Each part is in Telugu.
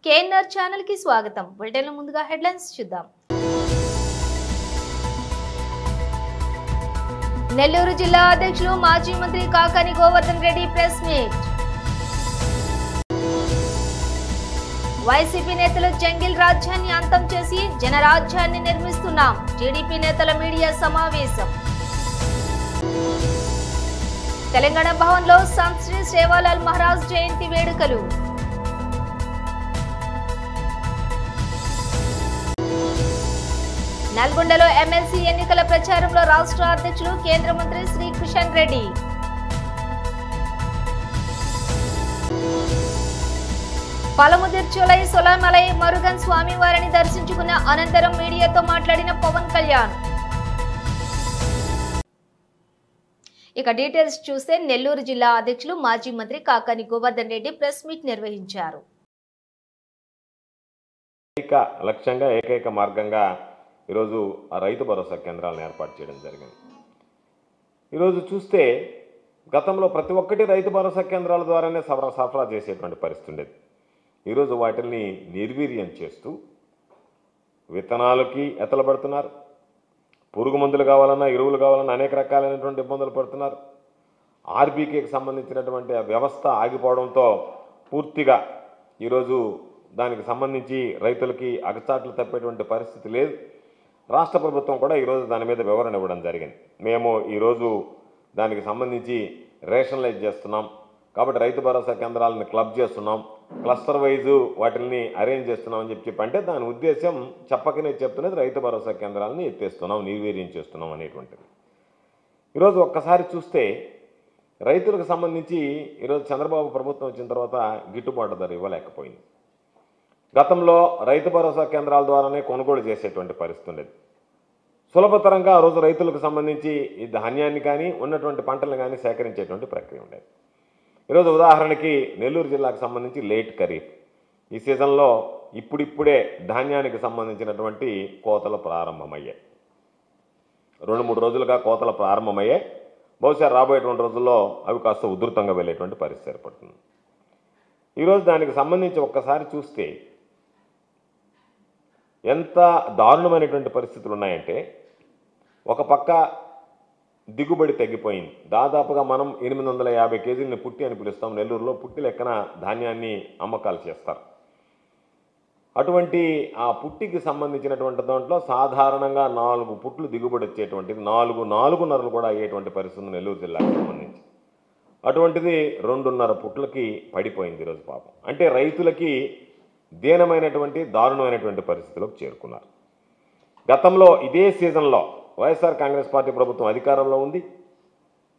కేఎన్ఆర్ ఛానల్ కి స్వాగతం. బులెటిన్ ముందుగా హెడ్లైన్స్ చూద్దాం. నెల్లూరు జిల్లా అధ్యక్షులు మాజీ మంత్రి Kakani Govardhan Reddy press meet. YCP నేతలు జంగిల్ రాజ్యాన్ని అంతం చేసి జనరాజ్యాన్ని నిర్మిస్తున్నాం. టీడీపీ నేతల మీడియా సమావేశం. తెలంగాణ భవన్లో సంత్ శ్రీ సేవాలాల్ మహారాజ్ జయంతి వేడుకలు. నల్గొండలో ఎమ్మెల్సీ ఎన్నికల ప్రచారంలో రాష్ట్ర అధ్యక్షులు కేంద్ర మంత్రి శ్రీ కిషన్ రెడ్డి. పలముదిర్చోలై సొలమలై మరుగన్ స్వామివారిని దర్శించుకున్న అనంతరం మీడియాతో మాట్లాడిన పవన్ కళ్యాణ్. ఇక డీటెయిల్స్ చూస్తే నెల్లూరు జిల్లా అధ్యక్షులు మాజీ మంత్రి కాకాని గోవర్ధన్ రెడ్డి ప్రెస్ మీట్ నిర్వహించారు. లక్ష్యంగా ఏకైక మార్గంగా ఈరోజు ఆ రైతు భరోసా కేంద్రాలను ఏర్పాటు చేయడం జరిగింది. ఈరోజు చూస్తే గతంలో ప్రతి ఒక్కటి రైతు భరోసా కేంద్రాల ద్వారానే సరఫరా చేసేటువంటి పరిస్థితి ఉండేది. ఈరోజు వాటిని నిర్వీర్యం చేస్తూ విత్తనాలకి ఎత్తలబడుతున్నారు. పురుగు మందులు కావాలన్నా ఎరువులు కావాలన్నా అనేక రకాలైనటువంటి ఇబ్బందులు పడుతున్నారు. ఆర్బీకేకి సంబంధించినటువంటి వ్యవస్థ ఆగిపోవడంతో పూర్తిగా ఈరోజు దానికి సంబంధించి రైతులకి అగచాట్లు తప్పేటువంటి పరిస్థితి లేదు. రాష్ట్ర ప్రభుత్వం కూడా ఈరోజు దాని మీద వివరణ ఇవ్వడం జరిగింది. మేము ఈరోజు దానికి సంబంధించి రేషనలైజ్ చేస్తున్నాం కాబట్టి రైతు భరోసా కేంద్రాలను క్లబ్ చేస్తున్నాం, క్లస్టర్ వైజు వాటిని అరేంజ్ చేస్తున్నాం అని చెప్పి అంటే దాని ఉద్దేశం చెప్పకనే చెప్తున్నది రైతు భరోసా కేంద్రాలను ఎత్తేస్తున్నాం, నిర్వీర్యం చేస్తున్నాం అనేటువంటిది. ఈరోజు ఒక్కసారి చూస్తే రైతులకు సంబంధించి ఈరోజు చంద్రబాబు ప్రభుత్వం వచ్చిన తర్వాత గిట్టుబాటు ధర ఇవ్వలేకపోయింది. గతంలో రైతు భరోసా కేంద్రాల ద్వారానే కొనుగోలు చేసేటువంటి పరిస్థితి ఉండేది. సులభతరంగా ఆ రోజు రైతులకు సంబంధించి ఈ ధాన్యాన్ని కానీ ఉన్నటువంటి పంటలను కానీ సేకరించేటువంటి ప్రక్రియ ఉండేది. ఈరోజు ఉదాహరణకి నెల్లూరు జిల్లాకు సంబంధించి లేట్ ఖరీఫ్ ఈ సీజన్లో ఇప్పుడిప్పుడే ధాన్యానికి సంబంధించినటువంటి కోతలు ప్రారంభమయ్యాయి. 2-3 రోజులుగా కోతలు ప్రారంభమయ్యాయి. బహుశా రాబోయేటువంటి రోజుల్లో అవి కాస్త ఉధృతంగా వెళ్ళేటువంటి పరిస్థితి ఏర్పడుతుంది. ఈరోజు దానికి సంబంధించి ఒక్కసారి చూస్తే ఎంత దారుణమైనటువంటి పరిస్థితులు ఉన్నాయంటే ఒక పక్క దిగుబడి తగ్గిపోయింది. దాదాపుగా మనం 850 కేజీలని పుట్టి అని పిలుస్తాం. నెల్లూరులో పుట్టి లెక్కన ధాన్యాన్ని అమ్మకాలు చేస్తారు. అటువంటి ఆ పుట్టికి సంబంధించినటువంటి దాంట్లో సాధారణంగా 4 పుట్లు దిగుబడి వచ్చేటువంటిది 4.5 కూడా అయ్యేటువంటి పరిస్థితి నెల్లూరు జిల్లాకు సంబంధించి. అటువంటిది 2.5 పుట్లకి పడిపోయింది ఈరోజు పాపం. అంటే రైతులకి దీనమైనటువంటి దారుణమైనటువంటి పరిస్థితులకు చేరుకున్నారు. గతంలో ఇదే సీజన్లో వైఎస్ఆర్ కాంగ్రెస్ పార్టీ ప్రభుత్వం అధికారంలో ఉంది.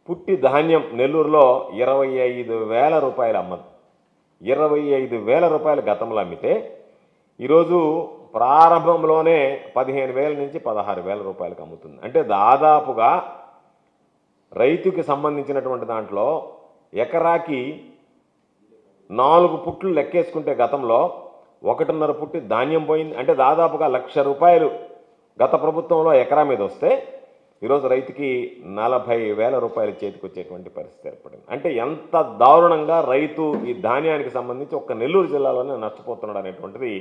పుట్టి ధాన్యం నెల్లూరులో 25,000 రూపాయలు అమ్మదు. 25,000 రూపాయలు గతంలో అమ్మితే ఈరోజు ప్రారంభంలోనే 15,000 నుంచి 16,000 రూపాయలకు అమ్ముతుంది. అంటే దాదాపుగా రైతుకి సంబంధించినటువంటి దాంట్లో ఎకరాకి 4 పుట్లు లెక్కేసుకుంటే గతంలో 1.5 పుట్టి ధాన్యం పోయింది. అంటే దాదాపుగా 1,00,000 రూపాయలు గత ప్రభుత్వంలో ఎకరా మీద వస్తే ఈరోజు రైతుకి 40,000 రూపాయలు చేతికి వచ్చేటువంటి పరిస్థితి ఏర్పడింది. అంటే ఎంత దారుణంగా రైతు ఈ ధాన్యానికి సంబంధించి ఒక్క నెల్లూరు జిల్లాలోనే నష్టపోతున్నాడు అనేటువంటిది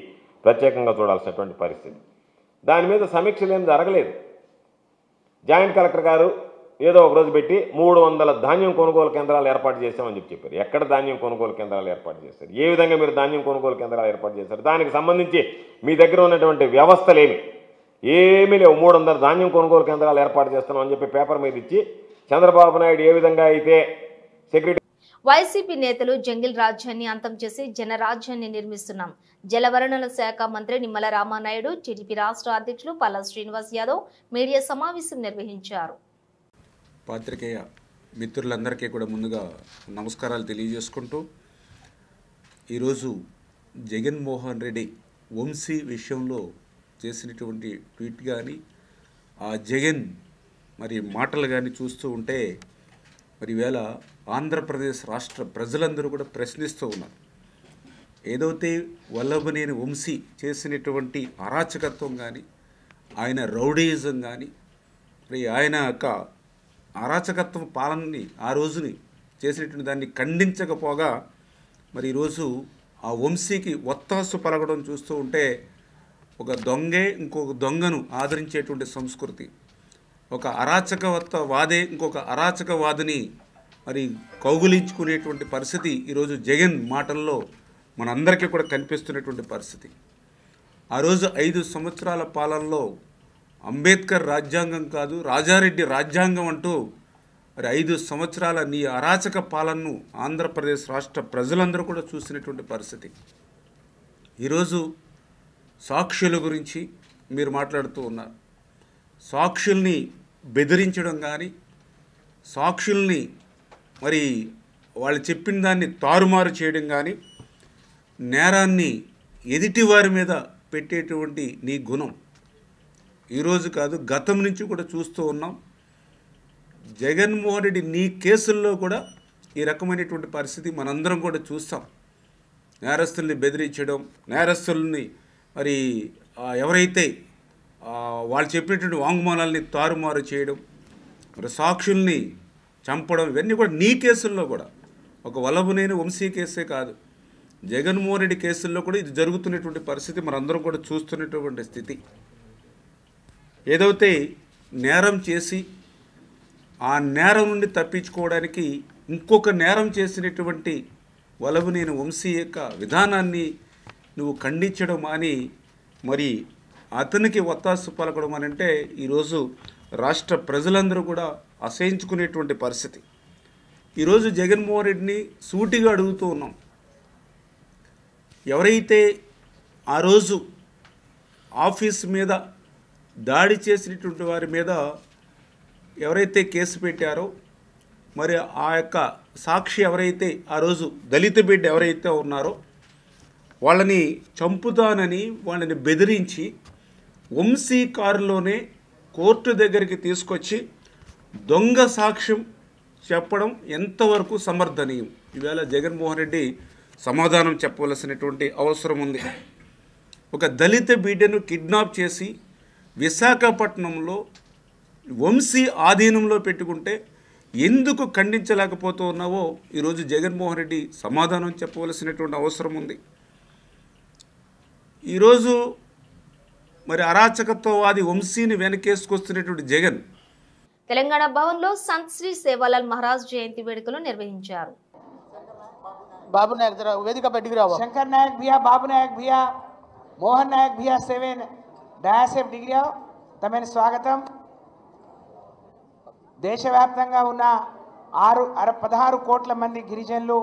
ప్రత్యేకంగా చూడాల్సినటువంటి పరిస్థితి. దాని మీద సమీక్షలు ఏం జరగలేదు. జాయింట్ కలెక్టర్ గారు ఏదో ఒక రోజు పెట్టి 300 ధాన్యం కొనుగోలు కేంద్రాలు ఏర్పాటు చేశామని చెప్పారు. ఎక్కడ ధాన్యం కొనుగోలు కేంద్రాలు ఏర్పాటు చేశారు? ఏ విధంగా మీరు ధాన్యం కొనుగోలు కేంద్రాలు ఏర్పాటు చేశారు? దానికి సంబంధించి మీ దగ్గర ఉన్నటువంటి వ్యవస్థలు ఏమీ లేవు. 300 ధాన్యం కొనుగోలు కేంద్రాలు ఏర్పాటు చేస్తున్నాం అని చెప్పి పేపర్ మీద ఇచ్చి చంద్రబాబు నాయుడు ఏ విధంగా అయితే సెక్రటరీ వైసీపీ నేతలు జంగిల్ రాజ్యాన్ని అంతం చేసి జనరాజ్యాన్ని నిర్మిస్తున్నాం. జలవనరుల శాఖ మంత్రి నిమ్మల రామానాయుడు, టీడీపీ రాష్ట్ర అధ్యక్షులు పల్లా శ్రీనివాస్ యాదవ్ మీడియా సమావేశం నిర్వహించారు. పాత్రికేయ మిత్రులందరికీ కూడా ముందుగా నమస్కారాలు తెలియజేసుకుంటూ ఈరోజు జగన్మోహన్ రెడ్డి వంశీ విషయంలో చేసినటువంటి ట్వీట్ కానీ ఆ జగన్ మరి మాటలు కానీ చూస్తూ ఉంటే మరి ఈవేళ ఆంధ్రప్రదేశ్ రాష్ట్ర ప్రజలందరూ కూడా ప్రశ్నిస్తూ ఉన్నారు. ఏదైతే వల్లభనేని వంశీ చేసినటువంటి అరాచకత్వం కానీ ఆయన రౌడీయిజం కానీ మరి ఆయన యొక్క అరాచకత్వం పాలనని ఆ రోజుని చేసినటువంటి దాన్ని ఖండించకపోగా మరి ఈరోజు ఆ వంశీకి ఒత్తాసు పలకడం చూస్తూ ఉంటే ఒక దొంగే ఇంకొక దొంగను ఆదరించేటువంటి సంస్కృతి, ఒక అరాచకవాదే ఇంకొక అరాచకవాదిని మరి కౌగులించుకునేటువంటి పరిస్థితి ఈరోజు జగన్ మాటల్లో మనందరికీ కూడా కనిపిస్తున్నటువంటి పరిస్థితి. ఆ రోజు 5 సంవత్సరాల పాలనలో అంబేద్కర్ రాజ్యాంగం కాదు రాజారెడ్డి రాజ్యాంగం అంటూ మరి 5 సంవత్సరాల నీ అరాచక పాలనను ఆంధ్రప్రదేశ్ రాష్ట్ర ప్రజలందరూ కూడా చూసినటువంటి పరిస్థితి. ఈరోజు సాక్షుల గురించి మీరు మాట్లాడుతూ ఉన్నారు. సాక్షుల్ని బెదిరించడం కానీ, సాక్షుల్ని మరి వాళ్ళు చెప్పిన దాన్ని తారుమారు చేయడం కానీ, నేరాన్ని ఎదుటివారి మీద పెట్టేటువంటి నీ గుణం ఈరోజు కాదు గతం నుంచి కూడా చూస్తూ ఉన్నాం. జగన్మోహన్ రెడ్డి నీ కేసుల్లో కూడా ఈ రకమైనటువంటి పరిస్థితి మనందరం కూడా చూస్తాం. నేరస్తుల్ని బెదిరించడం, నేరస్తుల్ని మరి ఎవరైతే వాళ్ళు చెప్పినటువంటి వాంగ్మూలాల్ని తారుమారు చేయడం, మరి సాక్షుల్ని చంపడం, ఇవన్నీ కూడా నీ కేసుల్లో కూడా, ఒక వల్లభనేని వంశీ కేసే కాదు జగన్మోహన్ రెడ్డి కేసుల్లో కూడా ఇది జరుగుతున్నటువంటి పరిస్థితి మనందరం కూడా చూస్తున్నటువంటి స్థితి. ఏదైతే నేరం చేసి ఆ నేరం నుండి తప్పించుకోవడానికి ఇంకొక నేరం చేసినటువంటి వల్లభనేని వంశీ యొక్క విధానాన్ని నువ్వు ఖండించడం అని మరి అతనికి ఒత్తాసు పలకడం అని అంటే ఈరోజు రాష్ట్ర ప్రజలందరూ కూడా అసహించుకునేటువంటి పరిస్థితి. ఈరోజు జగన్మోహన్ రెడ్డిని సూటిగా అడుగుతూ ఉన్నాం. ఎవరైతే ఆ రోజు ఆఫీస్ మీద దాడి చేసినటువంటి వారి మీద ఎవరైతే కేసు పెట్టారో, మరి ఆ యొక్క సాక్షి ఎవరైతే ఆ రోజు దళిత బిడ్డ ఎవరైతే ఉన్నారో వాళ్ళని చంపుతానని వాళ్ళని బెదిరించి వంశీ కారులోనే కోర్టు దగ్గరికి తీసుకొచ్చి దొంగ సాక్ష్యం చెప్పడం ఎంతవరకు సమర్థనీయం? ఈవేళ జగన్మోహన్ రెడ్డి సమాధానం చెప్పవలసినటువంటి అవసరం ఉంది. ఒక దళిత బిడ్డను కిడ్నాప్ చేసి విశాఖపట్నంలో వంశీ ఆధీనంలో పెట్టుకుంటే ఎందుకు ఖండించలేకపోతూ ఉన్నావో ఈరోజు జగన్మోహన్ రెడ్డి సమాధానం చెప్పవలసినటువంటి అవసరం ఉంది. ఈరోజు మరి అరాచకత్వవాది వంశీని వెనకేసుకొస్తున్నటువంటి జగన్ తెలంగాణ భవన్లో సంత్ శ్రీ సేవాలాల్ మహారాజ్ జయంతి వేడుకలు నిర్వహించారు. बाबू नायक जरा वेदिका पे डिग्री शंकर नायक भैया बाबू नायक भैया मोहन नायक भैया 7 డయాసెఫ్ డిగ్రీ తమని స్వాగతం. దేశవ్యాప్తంగా ఉన్న 16 కోట్ల మంది గిరిజనులు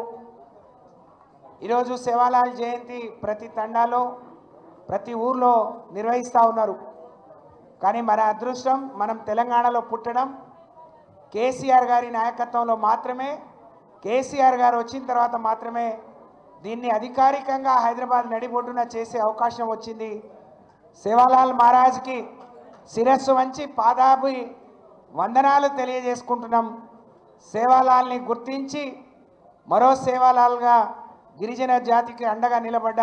ఈరోజు సేవాలాల్ జయంతి ప్రతి తండాలో ప్రతి ఊర్లో నిర్వహిస్తూ ఉన్నారు. కానీ మన అదృష్టం మనం తెలంగాణలో పుట్టడం, కేసీఆర్ గారి నాయకత్వంలో మాత్రమే, కేసీఆర్ గారు వచ్చిన తర్వాత మాత్రమే దీన్ని అధికారికంగా హైదరాబాద్ నడిబొడ్డున చేసే అవకాశం వచ్చింది. సేవాలాల్ మహారాజ్కి శిరస్సు వంచి పాదాభి వందనాలు తెలియజేసుకుంటున్నాం. సేవాలాల్ని గుర్తించి మరో సేవాలాల్గా గిరిజన జాతికి అండగా నిలబడ్డ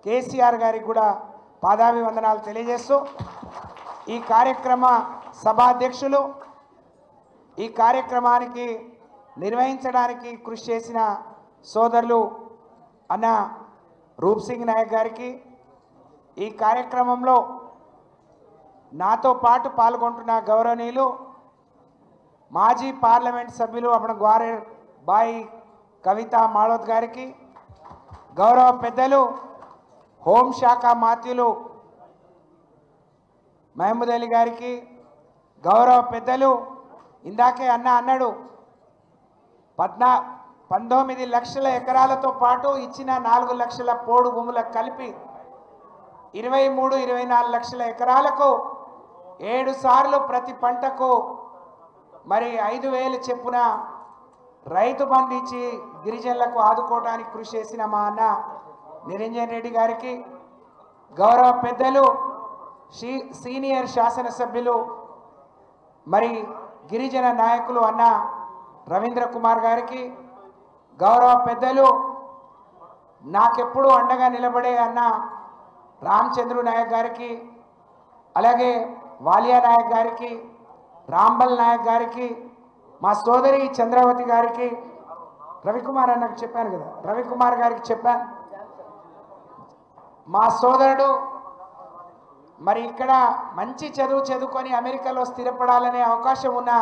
కేసీఆర్ గారికి కూడా పాదాభివందనాలు తెలియజేస్తూ ఈ కార్యక్రమ సభాధ్యక్షులు ఈ కార్యక్రమానికి నిర్వహించడానికి కృషి చేసిన సోదరులు అన్న రూప్ సింగ్ నాయక్ గారికి, ఈ కార్యక్రమంలో నాతో పాటు పాల్గొంటున్న గౌరవనీయులు మాజీ పార్లమెంట్ సభ్యులు అప్పుడు గ్వారేర్ బాయి కవిత మాళోత్ గారికి, గౌరవ పెద్దలు హోంశాఖ మాత్యులు మహమూద్ అలీ గారికి, గౌరవ పెద్దలు ఇందాకే అన్నాడు 19 లక్షల ఎకరాలతో పాటు ఇచ్చిన 4 లక్షల పోడు భూములకు కలిపి 23-24 లక్షల ఎకరాలకు 7 సార్లు ప్రతి పంటకు మరి 5,000 చెప్పున రైతు బంధు ఇచ్చి గిరిజనులకు ఆదుకోవడానికి కృషి చేసిన మా అన్న నిరంజన్ రెడ్డి గారికి, గౌరవ పెద్దలు సీనియర్ శాసనసభ్యులు మరి గిరిజన నాయకులు అన్న రవీంద్ర కుమార్ గారికి, గౌరవ పెద్దలు నాకెప్పుడు అండగా నిలబడే అన్న రామచంద్రు నాయక్ గారికి, అలాగే వాలియా నాయక్ గారికి, రాంబల్ నాయక్ గారికి, మా సోదరి చంద్రావతి గారికి, రవికుమార్ అన్నకు చెప్పాను కదా, రవికుమార్ గారికి చెప్పాను, మా సోదరుడు మరి ఇక్కడ మంచి చదువుకొని అమెరికాలో స్థిరపడాలనే అవకాశం ఉన్న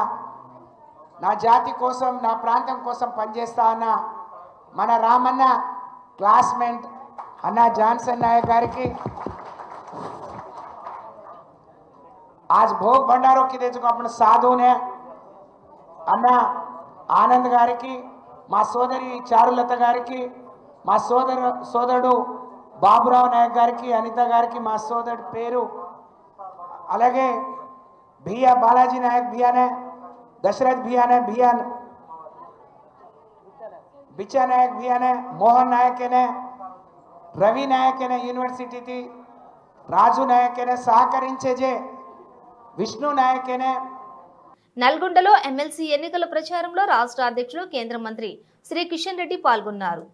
నా జాతి కోసం నా ప్రాంతం కోసం పనిచేస్తా అన్న మన రామన్న క్లాస్మేట్ అన్న జాన్సన్ नायक గారికి आज भोग भंडारों की देचो अपन साधु ने अन्ना आनंद गारिकी మా సోదరి చారులత గారికి మా సోదరుడు బాబురావు నాయక్ గారికి అనిత గారికి మా సోదరుడు పేరు అలాగే भिया बालाजी नायक भिया ने दशरथ भिया ने बिचा नायक भिया ने मोहन नायक ने रवि नायक ने यूनिवर्सिटी थी राजू नायक ने सहकరించే जे విష్ణు నాయకనే నల్గొండలో ఎమ్మెల్సీ ఎన్నికల ప్రచారంలో రాష్ట్ర అధ్యక్షులు కేంద్ర మంత్రి శ్రీ కిషన్ రెడ్డి పాల్గొన్నారు.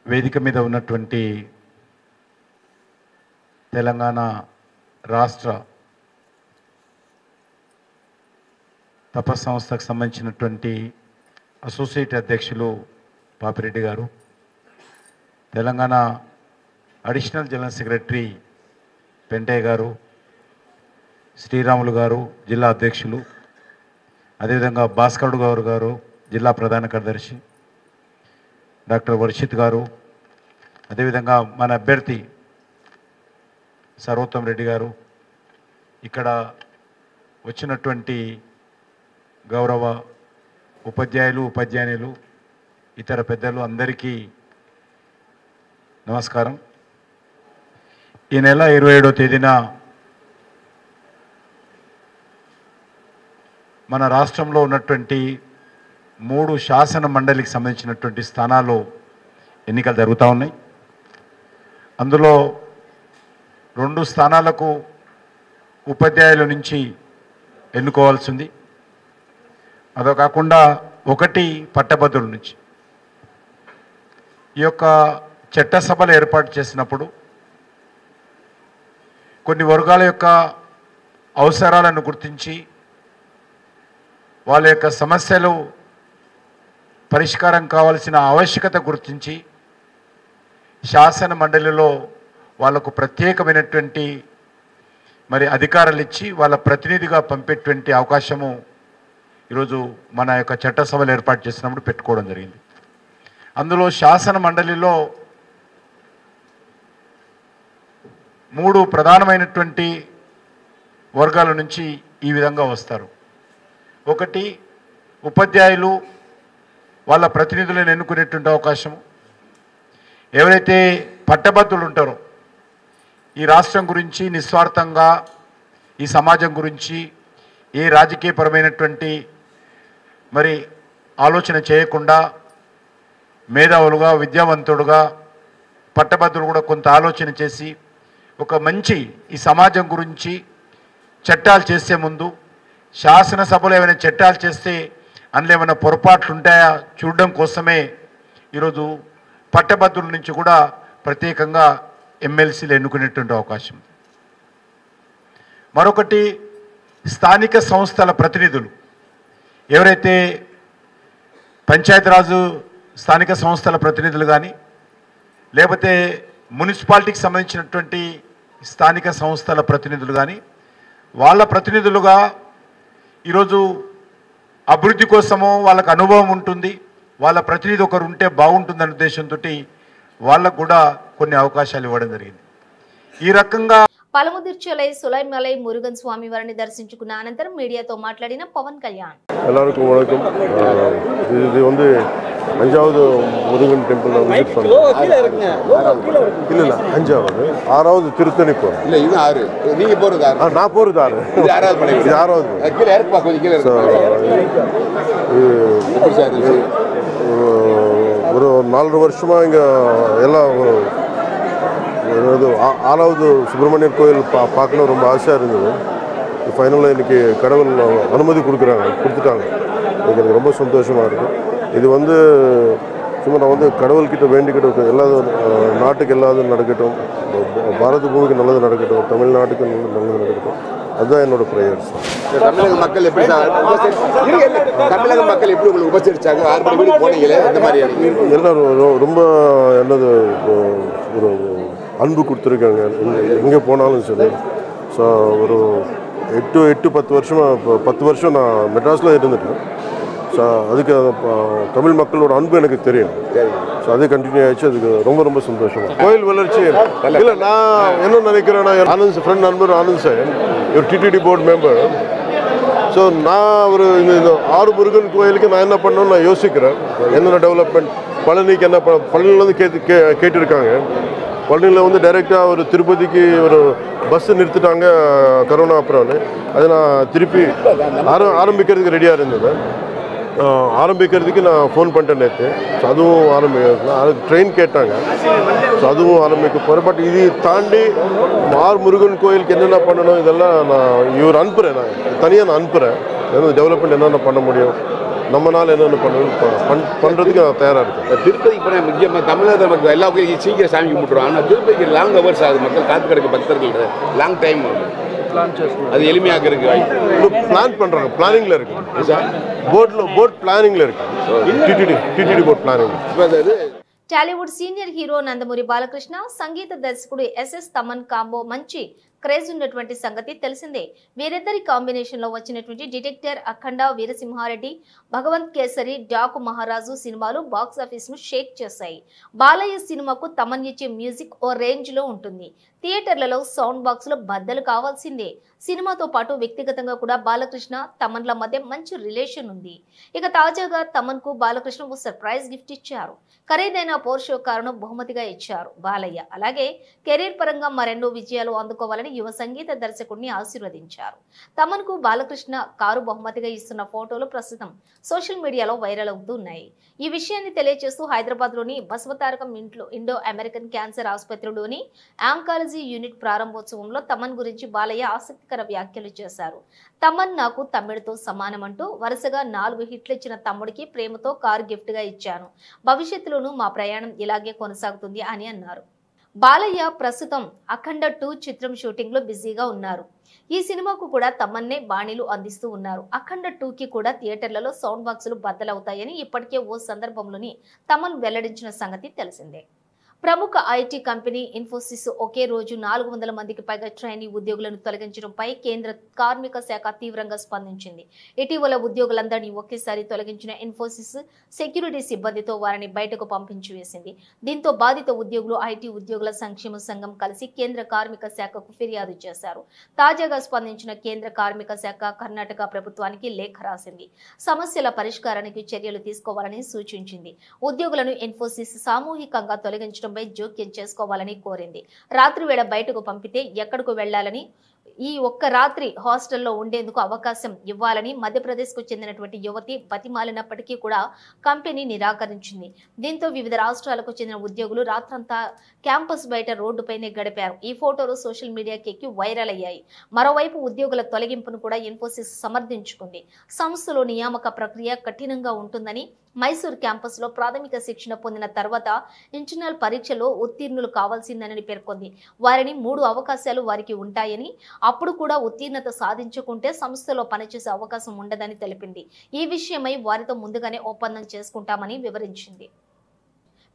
వేదిక మీద ఉన్నటువంటి తెలంగాణ రాష్ట్ర తపస్ సంస్థకు సంబంధించినటువంటి అసోసియేట్ అధ్యక్షులు పాపిరెడ్డి గారు, Telangana additional general secretary Pentaiah గారు, శ్రీరాములు గారు జిల్లా అధ్యక్షులు, అదేవిధంగా భాస్కరుడు గారు జిల్లా ప్రధాన కార్యదర్శి, డాక్టర్ వర్షిత్ గారు, అదేవిధంగా మన అభ్యర్థి సర్వోత్తమ్ రెడ్డి గారు, ఇక్కడ వచ్చినటువంటి గౌరవ ఉపాధ్యాయులు ఉపాధ్యాయులు ఇతర పెద్దలు అందరికీ నమస్కారం. ఈ నెల 27వ తేదీన మన రాష్ట్రంలో ఉన్నటువంటి 3 శాసన మండలికి సంబంధించినటువంటి స్థానాల్లో ఎన్నికలు జరుగుతూ ఉన్నాయి. అందులో 2 స్థానాలకు ఉపాధ్యాయుల నుంచి ఎన్నుకోవాల్సింది, అదో కాకుండా 1 పట్టభద్రుల నుంచి. ఈ యొక్క చట్టసభలు ఏర్పాటు చేసినప్పుడు కొన్ని వర్గాల యొక్క అవసరాలను గుర్తించి వాళ్ళ యొక్క సమస్యలు పరిష్కారం కావాల్సిన ఆవశ్యకత గుర్తించి శాసన మండలిలో వాళ్ళకు ప్రత్యేకమైనటువంటి మరి అధికారాలు ఇచ్చి వాళ్ళ ప్రతినిధిగా పంపేటువంటి అవకాశము ఈరోజు మన యొక్క చట్టసభలు ఏర్పాటు చేసినప్పుడు పెట్టుకోవడం జరిగింది. అందులో శాసన మండలిలో 3 ప్రధానమైనటువంటి వర్గాల నుంచి ఈ విధంగా వస్తారు. 1 ఉపాధ్యాయులు వాళ్ళ ప్రతినిధులను ఎన్నుకునేటువంటి అవకాశం, ఎవరైతే పట్టభద్రులు ఉంటారో ఈ రాష్ట్రం గురించి నిస్వార్థంగా ఈ సమాజం గురించి ఏ రాజకీయపరమైనటువంటి మరి ఆలోచన చేయకుండా మేధావులుగా విద్యావంతుడుగా పట్టభద్రులు కూడా కొంత ఆలోచన చేసి ఒక మంచి ఈ సమాజం గురించి చట్టాలు చేసే ముందు శాసనసభలో ఏమైనా చట్టాలు చేస్తే అందులో ఏమైనా పొరపాట్లు ఉంటాయా చూడడం కోసమే ఈరోజు పట్టభద్రుల నుంచి కూడా ప్రత్యేకంగా ఎమ్మెల్సీలు ఎన్నుకునేటువంటి అవకాశం. మరొకటి స్థానిక సంస్థల ప్రతినిధులు, ఎవరైతే పంచాయతీరాజు స్థానిక సంస్థల ప్రతినిధులు కానీ లేకపోతే మున్సిపాలిటీకి సంబంధించినటువంటి స్థానిక సంస్థల ప్రతినిధులు కానీ వాళ్ళ ప్రతినిధులుగా ఈరోజు అభివృద్ధి కోసమో వాళ్ళకు అనుభవం ఉంటుంది, వాళ్ళ ప్రతినిధి ఒకరు ఉంటే బాగుంటుందనే ఉద్దేశంతో వాళ్ళకు కూడా కొన్ని అవకాశాలు ఇవ్వడం జరిగింది. ఈ రకంగా పలముదిర్చలై సులైమలై మురుగన్ స్వామి వారిని దర్శించుకున్న అనంతరం మీడియాతో మాట్లాడిన పవన్ కళ్యాణ్. எல்லாருக்கும் வணக்கம். இது வந்து 5வது முருகன் டெம்பிள் விசிட் பண்ணோம். இல்ல 5வது 6வது திருத்தணி போறோம். இல்ல இது 6 நீங்க போறது 6. நான் போறது 6. இது 6வது படி. இது 6வது. கீழ இறக்குமா கொஞ்சம் கீழ இறக்கு. ஒரு 4 வருஷமா இங்க எல்லாம் ஆறாவது சுப்பிரமணியர் கோயில் பார்க்கணும் ரொம்ப ஆசையாக இருந்தது. ஃபைனலாக இன்றைக்கி கடவுள் அனுமதி கொடுத்துட்டாங்க. எனக்கு ரொம்ப சந்தோஷமாக இருக்குது. இது வந்து சும்மா நான் வந்து கடவுள்கிட்ட வேண்டிக்கிட்டு எல்லாரும் நாட்டுக்கு எல்லாரும் நடக்கட்டும், பாரத பூமிக்கு நல்லது நடக்கட்டும், தமிழ்நாட்டுக்கு நல்லது நடக்கட்டும். அதுதான் என்னோட ப்ரேயர்ஸ். தமிழக மக்கள் எப்படி தமிழக மக்கள் எப்படி உங்களுக்கு உபசரிச்சாங்க? 6 மணி வீடு போனீங்களே, இந்த மாதிரி எல்லாரும் ரொம்ப என்னது ஒரு அன்பு கொடுத்துருக்காங்க எங்கே போனாலும் சரி. ஸோ ஒரு 8-10 வருஷமாக 10 வருஷம் நான் மெட்ராஸில் இருந்துட்டேன். ஸோ அதுக்கு தமிழ் மக்களோட அன்பு எனக்கு தெரியும். ஸோ அது கண்டினியூ ஆயிடுச்சு. அதுக்கு ரொம்ப ரொம்ப சந்தோஷம். கோயில் வளர்ச்சி இல்லை, நான் என்ன நினைக்கிறேன்னா, ஆனந்த் ஃப்ரெண்ட் நண்பர் ஆனந்த் சார் ஒரு டிடிடி போர்டு மெம்பர். ஸோ நான் ஒரு இந்த ஆறுமுருகன் கோயிலுக்கு நான் என்ன பண்ணணும்னு நான் யோசிக்கிறேன். என்னென்ன டெவலப்மெண்ட் பழனிக்கு என்ன பழனியில் வந்து கேட்டிருக்காங்க. பழனியில் வந்து டைரெக்டாக ஒரு திருப்பதிக்கு ஒரு பஸ்ஸு நிறுத்திட்டாங்க கரோனா அப்புறம்னு. அதை நான் திருப்பி ஆரம்பிக்கிறதுக்கு ரெடியாக இருந்தது. ஆரம்பிக்கிறதுக்கு நான் ஃபோன் பண்ணிட்டேன் நேற்று. ஸோ அதுவும் அதுக்கு ட்ரெயின் கேட்டாங்க. ஸோ அதுவும் ஆரம்பிக்க போகிறேன். பட் இது தாண்டி ஆறுமுருகன் கோயிலுக்கு என்னென்ன பண்ணணும் இதெல்லாம் நான் இவர் அனுப்புகிறேன். நான் தனியாக நான் அனுப்புகிறேன். ஏன்னா டெவலப்மெண்ட் என்னென்ன பண்ண முடியும், நம்மளால் என்னென்ன பண்ணுறதுக்கு நான் தயாராக இருக்கேன். திருப்பதிக்கு போனால் முக்கியமாக தமிழக மக்கள் எல்லா கோயிலும் சீக்கிரம் சாமி கும்பிட்டுருவாங்க. ஆனால் திருப்பதிக்கு லாங் ஹவர்ஸ் ஆகுது. மக்கள் காத்து கிடக்கு பக்தர்கள் லாங் டைம் அது எளிமையாக இருக்கு. பிளான் பண்ணுறாங்க, பிளானிங்கில் இருக்கு. போட் பிளானிங்கில் இருக்கு. TTD board planning. Tollywood senior hero Nandamuri Balakrishna సంగీత దర్శకుడు ఎస్ఎస్ తమన్ కాంబో మంచి క్రేజ్ ఉన్నటువంటి సంగతి తెలిసిందే. వీరిద్దరి కాంబినేషన్ లో వచ్చినటువంటి డిటెక్టర్, అఖండ, వీరసింహారెడ్డి, భగవంత్ కేసరి, డాకు మహారాజు సినిమాలు బాక్స్ ఆఫీస్ ను షేక్ చేశాయి. బాలయ్య సినిమాకు తమన్ ఇచ్చే మ్యూజిక్ ఓ రేంజ్ లో ఉంటుంది. థియేటర్లలో సౌండ్ బాక్స్ లో బద్దలు కావాల్సిందే. సినిమాతో పాటు వ్యక్తిగతంగా కూడా బాలకృష్ణ తమన్ల మధ్య మంచి రిలేషన్ ఉంది. ఇక తాజాగా తమన్ కు బాలకృష్ణ ఓ సర్ప్రైజ్ గిఫ్ట్ ఇచ్చారు. ఖరీదైన పోర్షో కారును బహుమతిగా ఇచ్చారు బాలయ్య. అలాగే కెరీర్ పరంగా మరెన్నో విజయాలు అందుకోవాలని యువ సంగీత దర్శకుడిని ఆశీర్వదించారు. తమన్ కు బాలకృష్ణ కారు బహుమతిగా ఇస్తున్న ఫోటోలు ప్రస్తుతం సోషల్ మీడియాలో వైరల్ అవుతున్నాయి. ఈ విషయాన్ని తెలియజేస్తూ హైదరాబాద్ లోని బసవతారకం ఇండో అమెరికన్ క్యాన్సర్ ఆసుపత్రిలోని ఆంకాలజీ యూనిట్ ప్రారంభోత్సవంలో తమన్ గురించి బాలయ్య ఆసక్తికర వ్యాఖ్యలు చేశారు. తమన్ నాకు తమ్ముడితో సమానమంటూ వరుసగా 4 హిట్లు ఇచ్చిన తమ్ముడికి ప్రేమతో కారు గిఫ్ట్ గా ఇచ్చాను. భవిష్యత్తులోనూ మా ప్రయాణం ఇలాగే కొనసాగుతుంది అని అన్నారు. బాలయ్య ప్రస్తుతం అఖండ 2 చిత్రం షూటింగ్ లో బిజీగా ఉన్నారు. ఈ సినిమాకు కూడా తమన్నే బాణీలు అందిస్తూ ఉన్నారు. అఖండ 2కి కూడా థియేటర్లలో సౌండ్ బాక్సులు బద్దలవుతాయని ఇప్పటికే ఓ సందర్భంలోని తమన్ వెల్లడించిన సంగతి తెలిసిందే. ప్రముఖ ఐటీ కంపెనీ ఇన్ఫోసిస్ ఒకే రోజు 400 మందికి పైగా ట్రైనీ ఉద్యోగులను తొలగించడంపై కేంద్ర కార్మిక శాఖ తీవ్రంగా స్పందించింది. ఇటీవల ఉద్యోగులందరినీ ఒకేసారి తొలగించిన ఇన్ఫోసిస్ సెక్యూరిటీ సిబ్బందితో వారిని బయటకు పంపించి వేసింది. దీంతో బాధిత ఉద్యోగులు ఐటీ ఉద్యోగుల సంక్షేమ సంఘం కలిసి కేంద్ర కార్మిక శాఖకు ఫిర్యాదు చేశారు. తాజాగా స్పందించిన కేంద్ర కార్మిక శాఖ కర్ణాటక ప్రభుత్వానికి లేఖ రాసింది. సమస్యల పరిష్కారానికి చర్యలు తీసుకోవాలని సూచించింది. ఉద్యోగులను ఇన్ఫోసిస్ సామూహికంగా తొలగించడం జోక్యం చేసుకోవాలని కోరింది. రాత్రి వేళ బయటకు పంపితే ఎక్కడకు వెళ్లాలని, ఈ ఒక్క రాత్రి హాస్టల్లో ఉండేందుకు అవకాశం ఇవ్వాలని మధ్యప్రదేశ్ కు చెందినటువంటి యువతి బతిమాలినప్పటికీ కూడా కంపెనీ నిరాకరించింది. దీంతో వివిధ రాష్ట్రాలకు చెందిన ఉద్యోగులు రాత్రంతా క్యాంపస్ బయట రోడ్డుపైనే గడిపారు. ఈ ఫోటోలు సోషల్ మీడియాకి ఎక్కి వైరల్ అయ్యాయి. మరోవైపు ఉద్యోగుల తొలగింపును కూడా ఇన్ఫోసిస్ సమర్థించుకుంది. సంస్థలో నియామక ప్రక్రియ కఠినంగా ఉంటుందని, మైసూర్ క్యాంపస్ లో ప్రాథమిక శిక్షణ పొందిన తర్వాత ఇంటర్నల్ పరీక్షలో ఉత్తీర్ణులు కావాల్సిందని పేర్కొంది. వారిని 3 అవకాశాలు వారికి ఉంటాయని, అప్పుడు కూడా ఉత్తీర్ణత సాధించుకుంటే సంస్థలో పనిచేసే అవకాశం ఉండదని తెలిపింది. ఈ విషయమై వారితో ముందుగానే ఒప్పందం చేసుకుంటామని వివరించింది.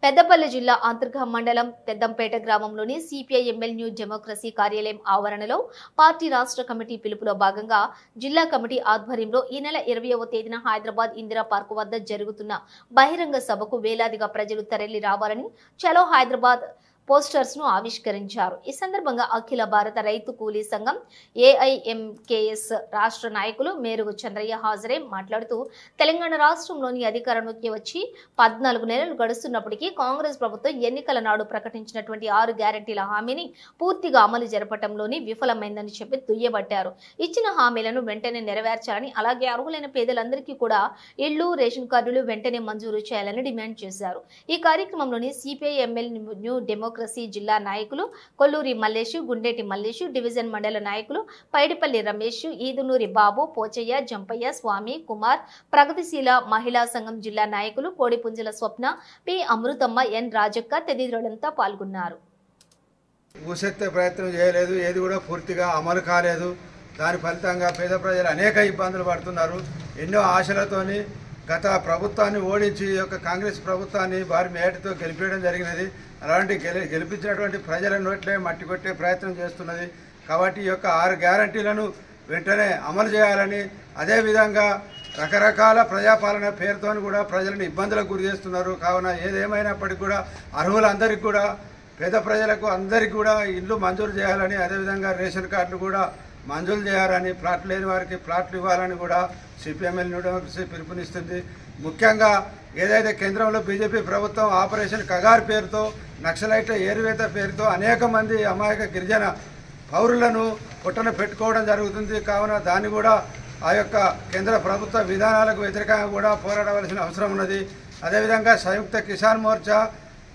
పెద్దపల్లి జిల్లా అంతర్గా మండలం పెద్దంపేట గ్రామంలోని సిపిఐ-ఎంఎల్ న్యూ డెమోక్రసీ కార్యాలయం ఆవరణలో పార్టీ రాష్ట్ర కమిటీ పిలుపులో భాగంగా జిల్లా కమిటీ ఆధ్వర్యంలో ఈ నెల 20వ తేదీన హైదరాబాద్ ఇందిరా పార్కు వద్ద జరుగుతున్న బహిరంగ సభకు వేలాదిగా ప్రజలు తరలి రావాలని చలో హైదరాబాద్ పోస్టర్స్ ను ఆవిష్కరించారు. ఈ సందర్భంగా అఖిల భారత రైతు కూలీ సంఘం ఏఐఎంకేఎస్ రాష్ట్ర నాయకులు మేరుగు చంద్రయ్య హాజరై మాట్లాడుతూ, తెలంగాణ రాష్ట్రంలోని అధికారంలోకి వచ్చి 14 నెలలు గడుస్తున్నప్పటికీ కాంగ్రెస్ ప్రభుత్వం ఎన్నికల నాడు ప్రకటించినటువంటి 6 గ్యారంటీల హామీని పూర్తిగా అమలు జరపడంలోని విఫలమైందని చెప్పి దుయ్యబట్టారు. ఇచ్చిన హామీలను వెంటనే నెరవేర్చాలని, అలాగే అర్హులైన పేదలందరికీ కూడా ఇళ్లు, రేషన్ కార్డులు వెంటనే మంజూరు చేయాలని డిమాండ్ చేశారు. ఈ కార్యక్రమంలోని సిపిఐ-ఎంఎల్ న్యూ డెమోక్రసీ జిల్లా నాయకులు కొల్లూరి మల్లేషు, గుండేటి మల్లేషు, డివిజన్ మండల నాయకులు పైడిపల్లి రమేష్, ఈదునూరి బాబు, పోచయ్య, జంపయ్య, స్వామి, కుమార్, ప్రగతిశీల మహిళా సంఘం జిల్లా నాయకులు కోడిపుంజల స్వప్న, పి అమృతమ్మ, ఎన్ రాజక్క తదితరులంతా పాల్గొన్నారు. ఊసెత్తే ప్రయత్నం చేయలేదు, ఏది కూడా పూర్తిగా అమలు కాలేదు. దాని ఫలితంగా పేద ప్రజలు అనేక ఇబ్బందులు పడుతున్నారు. ఎన్నో ఆశలతోని గత ప్రభుత్వాన్ని ఓడించి ఈ యొక్క కాంగ్రెస్ ప్రభుత్వాన్ని భారీ మేటతో గెలిపించడం జరిగినది. అలాంటి గెలిపించినటువంటి ప్రజల నోట్లే మట్టి కొట్టే ప్రయత్నం చేస్తున్నది. కాబట్టి ఈ యొక్క 6 గ్యారంటీలను వెంటనే అమలు చేయాలని, అదేవిధంగా రకరకాల ప్రజాపాలన పేరుతో కూడా ప్రజలను ఇబ్బందులకు గురి చేస్తున్నారు. కావున ఏదేమైనప్పటికీ కూడా అర్హులందరికీ కూడా పేద ప్రజలకు అందరికీ కూడా ఇల్లు మంజూరు చేయాలని, అదేవిధంగా రేషన్ కార్డులు కూడా మంజూరు చేయాలని, ప్లాట్లు లేని వారికి ప్లాట్లు ఇవ్వాలని కూడా సిపిఎంఎల్ న్యూ డెమోక్రసీ పిలుపునిస్తుంది. ముఖ్యంగా ఏదైతే కేంద్రంలో బీజేపీ ప్రభుత్వం ఆపరేషన్ కగార్ పేరుతో, నక్సలైట్ల ఏరువేత పేరుతో అనేక మంది అమాయక గిరిజన పౌరులను పుట్టన పెట్టుకోవడం జరుగుతుంది. కావున దాన్ని కూడా ఆ యొక్క కేంద్ర ప్రభుత్వ విధానాలకు వ్యతిరేకంగా కూడా పోరాడవలసిన అవసరం ఉన్నది. అదేవిధంగా సంయుక్త కిసాన్ మోర్చా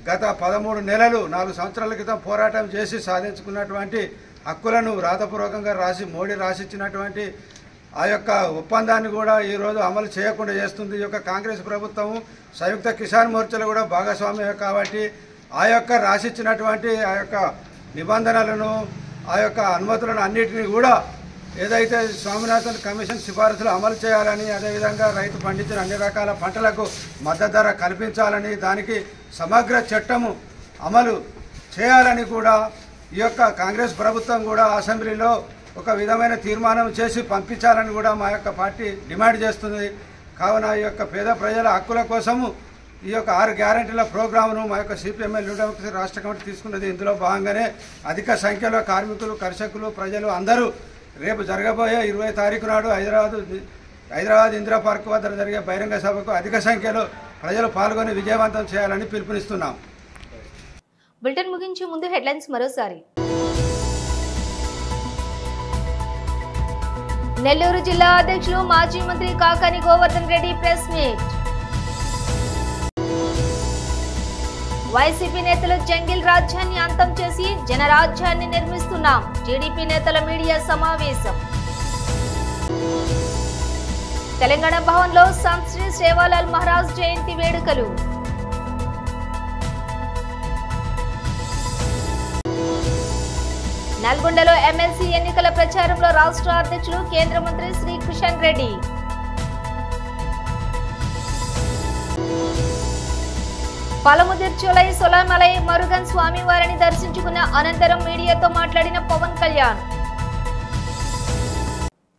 గత 13 నెలలు 4 సంవత్సరాల క్రితం పోరాటం చేసి సాధించుకున్నటువంటి హక్కులను రాతపూర్వకంగా మోడీ రాసిచ్చినటువంటి ఆ యొక్క ఒప్పందాన్ని కూడా ఈరోజు అమలు చేయకుండా చేస్తుంది ఈ యొక్క కాంగ్రెస్ ప్రభుత్వం. సంయుక్త కిసాన్ మోర్చాలో కూడా భాగస్వామ్యం కాబట్టి ఆ యొక్క రాసిచ్చినటువంటి ఆ యొక్క నిబంధనలను, ఆ యొక్క అనుమతులను అన్నిటినీ కూడా ఏదైతే స్వామినాథన్ కమిషన్ సిఫారసులు అమలు చేయాలని, అదేవిధంగా రైతు పండించిన అన్ని రకాల పంటలకు మద్దతు ధర కల్పించాలని, దానికి సమగ్ర చట్టము అమలు చేయాలని కూడా ఈ యొక్క కాంగ్రెస్ ప్రభుత్వం కూడా అసెంబ్లీలో ఒక విధమైన తీర్మానం చేసి పంపించాలని కూడా మా యొక్క పార్టీ డిమాండ్ చేస్తుంది. కావున ఈ యొక్క పేద ప్రజల హక్కుల కోసము ఈ యొక్క 6 గ్యారంటీల ప్రోగ్రామును మా యొక్క సిపిఎంఎల్ న్యూ డెమోక్రసీ రాష్ట్ర కమిటీ తీసుకున్నది. ఇందులో భాగంగానే అధిక సంఖ్యలో కార్మికులు, కర్షకులు, ప్రజలు అందరూ రేపు జరగబోయే 20వ తారీఖు నాడు హైదరాబాద్ ఇందిరా పార్క్ వద్ద జరిగే బహిరంగ సభకు అధిక సంఖ్యలో ప్రజలు పాల్గొని విజయవంతం చేయాలని పిలుపునిస్తున్నాం. బులెటిన్ ముగించే ముందు హెడ్లైన్స్ మరోసారి. నెల్లూరు జిల్లా అధ్యక్షులు మాజీ మంత్రి Kakani Govardhan Reddy press meet. YCP నేతలు జంగిల్ రాజ్యాన్ని అంతం చేసి జనరాజ్యాన్ని నిర్మిస్తున్నాం. టీడీపీ నేతల మీడియా సమావేశం. తెలంగాణ భవన్లో సంత్ శ్రీ సేవాలాల్ మహారాజ్ జయంతి వేడుకలు. నల్గొండలో ఎమ్మెల్సీ ఎన్నికల ప్రచారంలో రాష్ట్ర అధ్యక్షులు కేంద్ర మంత్రి శ్రీ కిషన్ రెడ్డి. పలముదిర్చోలై సొలమలై మరుగన్ స్వామివారిని దర్శించుకున్న అనంతరం మీడియాతో మాట్లాడిన పవన్ కళ్యాణ్.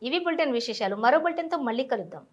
ఇవి బులెటిన్ విశేషాలు. మరో బులెటిన్తో మళ్ళీ కలుద్దాం.